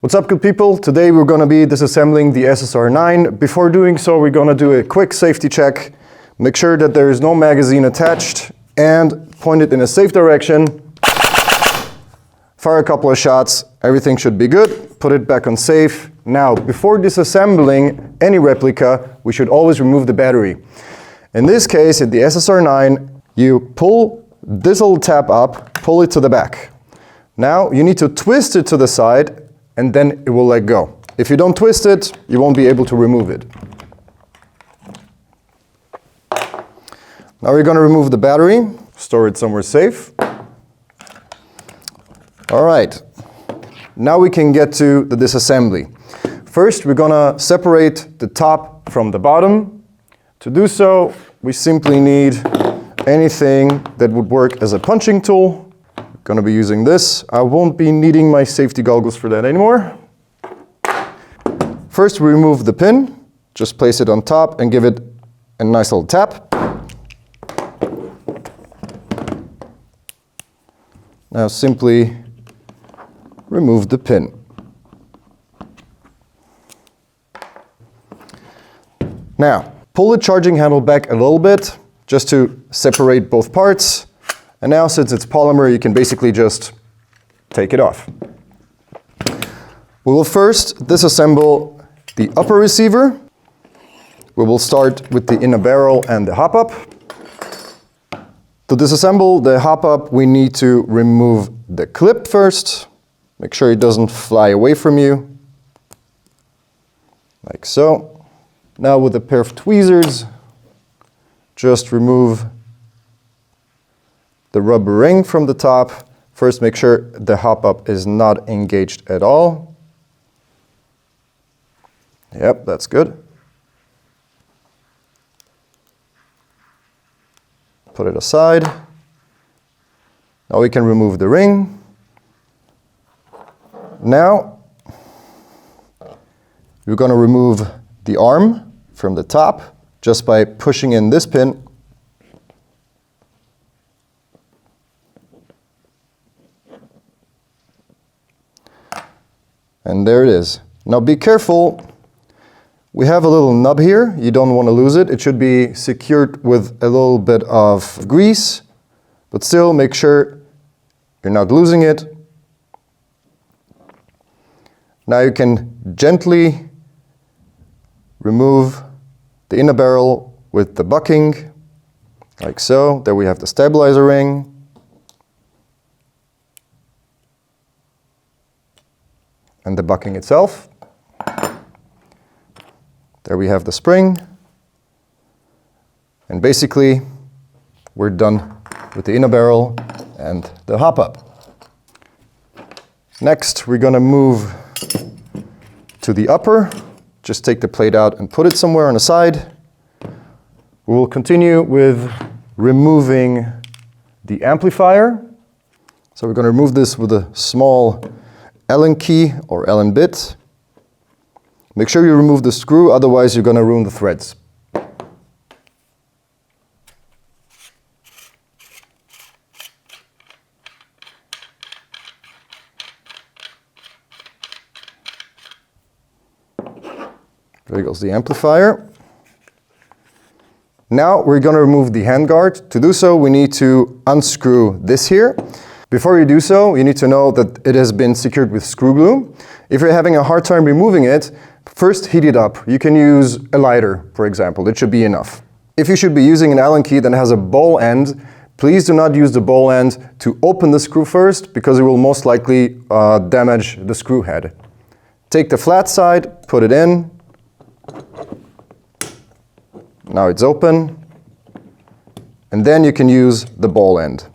What's up, good people? Today we're going to be disassembling the SSR9. Before doing so, we're going to do a quick safety check. Make sure that there is no magazine attached and point it in a safe direction. Fire a couple of shots. Everything should be good. Put it back on safe. Now, before disassembling any replica, we should always remove the battery. In this case, at the SSR9, you pull this little tab up, pull it to the back. Now, you need to twist it to the side and then it will let go. If you don't twist it, you won't be able to remove it. Now we're going to remove the battery, store it somewhere safe. All right, now we can get to the disassembly. First, we're going to separate the top from the bottom. To do so, we simply need anything that would work as a punching tool. Going to be using this. I won't be needing my safety goggles for that anymore. First, we remove the pin. Just place it on top and give it a nice little tap. Now simply remove the pin. Now, pull the charging handle back a little bit just to separate both parts. And now, since it's polymer, you can basically just take it off. We will first disassemble the upper receiver. We will start with the inner barrel and the hop-up. To disassemble the hop-up, we need to remove the clip first. Make sure it doesn't fly away from you, like so. Now with a pair of tweezers, just remove the rubber ring from the top. First, make sure the hop-up is not engaged at all. Yep, that's good. Put it aside. Now we can remove the ring. Now, we're going to remove the arm from the top just by pushing in this pin. And there it is. Now be careful. We have a little nub here. You don't want to lose it. It should be secured with a little bit of grease, but still make sure you're not losing it. Now you can gently remove the inner barrel with the bucking, like so. There we have the stabilizer ring. And the bucking itself. There we have the spring. And basically, we're done with the inner barrel and the hop-up. Next, we're going to move to the upper. Just take the plate out and put it somewhere on the side. We will continue with removing the amplifier. So we're going to remove this with a small Allen key or Allen bit. Make sure you remove the screw, otherwise you're going to ruin the threads. There goes the amplifier. Now we're going to remove the handguard. To do so, we need to unscrew this here. Before you do so, you need to know that it has been secured with screw glue. If you're having a hard time removing it, first heat it up. You can use a lighter, for example. It should be enough. If you should be using an Allen key that has a ball end, please do not use the ball end to open the screw first, because it will most likely damage the screw head. Take the flat side, put it in. Now it's open. And then you can use the ball end.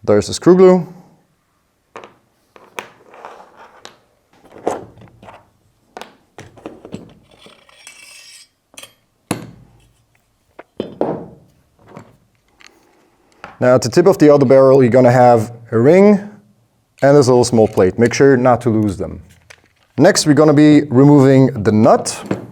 There's the screw glue. Now at the tip of the other barrel, you're going to have a ring and this little small plate. Make sure not to lose them. Next, we're going to be removing the nut.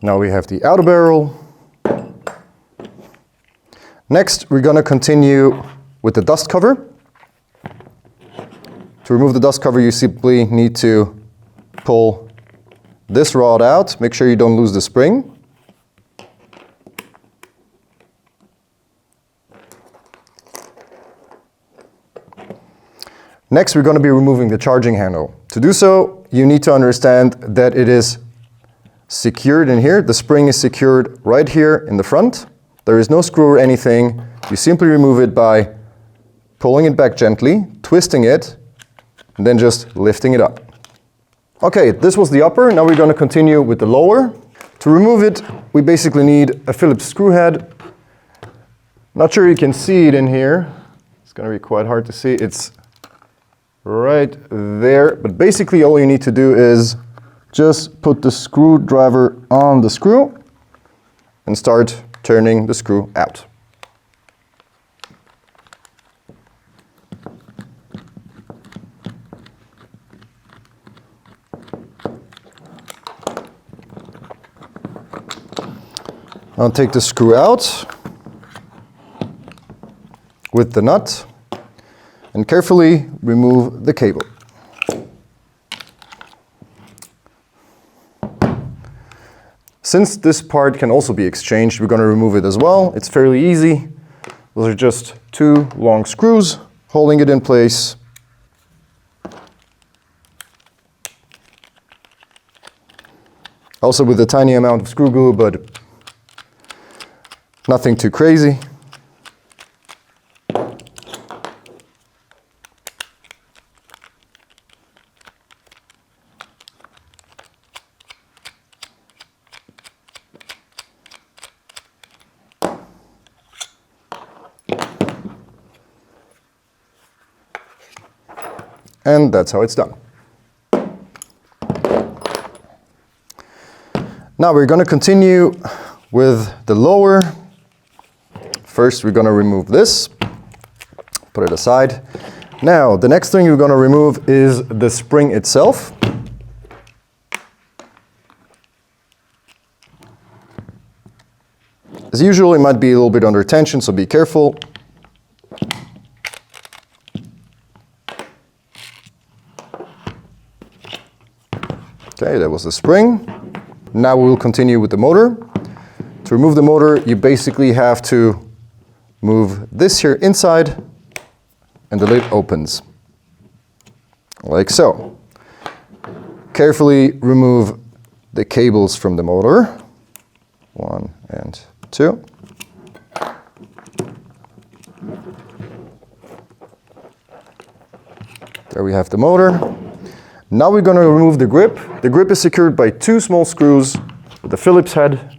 Now we have the outer barrel. Next, we're going to continue with the dust cover. To remove the dust cover, you simply need to pull this rod out. Make sure you don't lose the spring. Next, we're going to be removing the charging handle. To do so, you need to understand that it is secured in here. The spring is secured right here in the front. There is no screw or anything. You simply remove it by pulling it back gently, twisting it, and then just lifting it up. Okay, this was the upper. Now we're going to continue with the lower. To remove it, we basically need a Phillips screw head. Not sure you can see it in here. It's going to be quite hard to see. It's right there. But basically all you need to do is just put the screwdriver on the screw and start turning the screw out. I'll take the screw out with the nut and carefully remove the cable. Since this part can also be exchanged, we're going to remove it as well. It's fairly easy. Those are just two long screws holding it in place. Also with a tiny amount of screw glue, but nothing too crazy. And that's how it's done. Now we're going to continue with the lower. First, we're going to remove this, put it aside. Now, the next thing we're going to remove is the spring itself. As usual, it might be a little bit under tension, so be careful. Okay, that was the spring. Now we will continue with the motor. To remove the motor, you basically have to move this here inside, and the lid opens, like so. Carefully remove the cables from the motor. 1 and 2. There we have the motor. Now we're going to remove the grip. The grip is secured by 2 small screws with a Phillips head.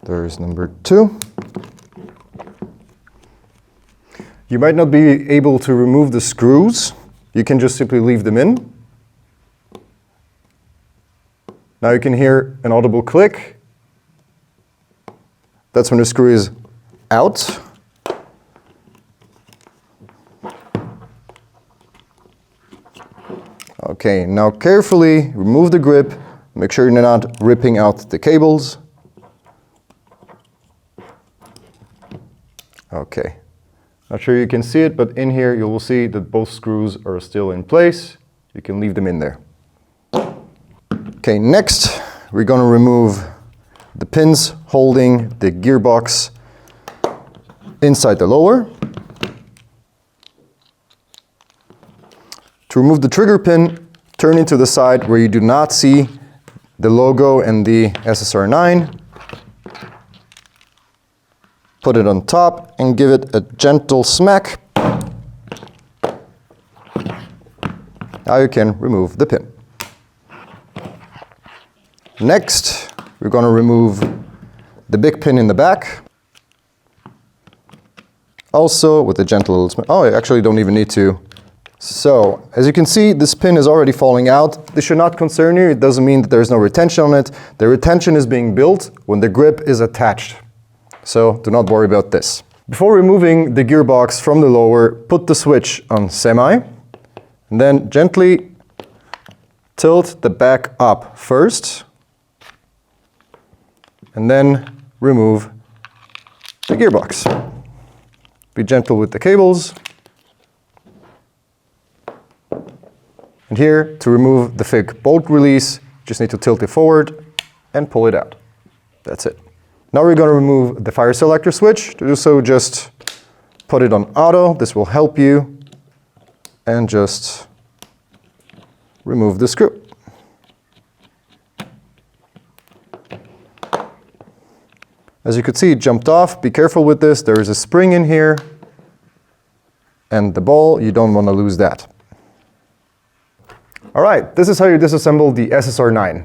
There's number 2. You might not be able to remove the screws. You can just simply leave them in. Now you can hear an audible click. That's when the screw is out. Okay, now carefully remove the grip. Make sure you're not ripping out the cables. Okay, not sure you can see it, but in here you will see that both screws are still in place. You can leave them in there. Okay, next we're going to remove the pins holding the gearbox inside the lower. To remove the trigger pin, turn it to the side where you do not see the logo and the SSR9. Put it on top and give it a gentle smack. Now you can remove the pin. Next, we're going to remove the big pin in the back. Also with a gentle little oh, I actually don't even need to. So, as you can see, this pin is already falling out. This should not concern you. It doesn't mean that there's no retention on it. The retention is being built when the grip is attached. So, do not worry about this. Before removing the gearbox from the lower, put the switch on semi, and then gently tilt the back up first, and then remove the gearbox. Be gentle with the cables. And here, to remove the thick bolt release, just need to tilt it forward and pull it out. That's it. Now we're going to remove the fire selector switch. To do so, just put it on auto. This will help you. And just remove the screw. As you could see, it jumped off. Be careful with this. There is a spring in here. And the ball, you don't want to lose that. All right, this is how you disassemble the SSR9.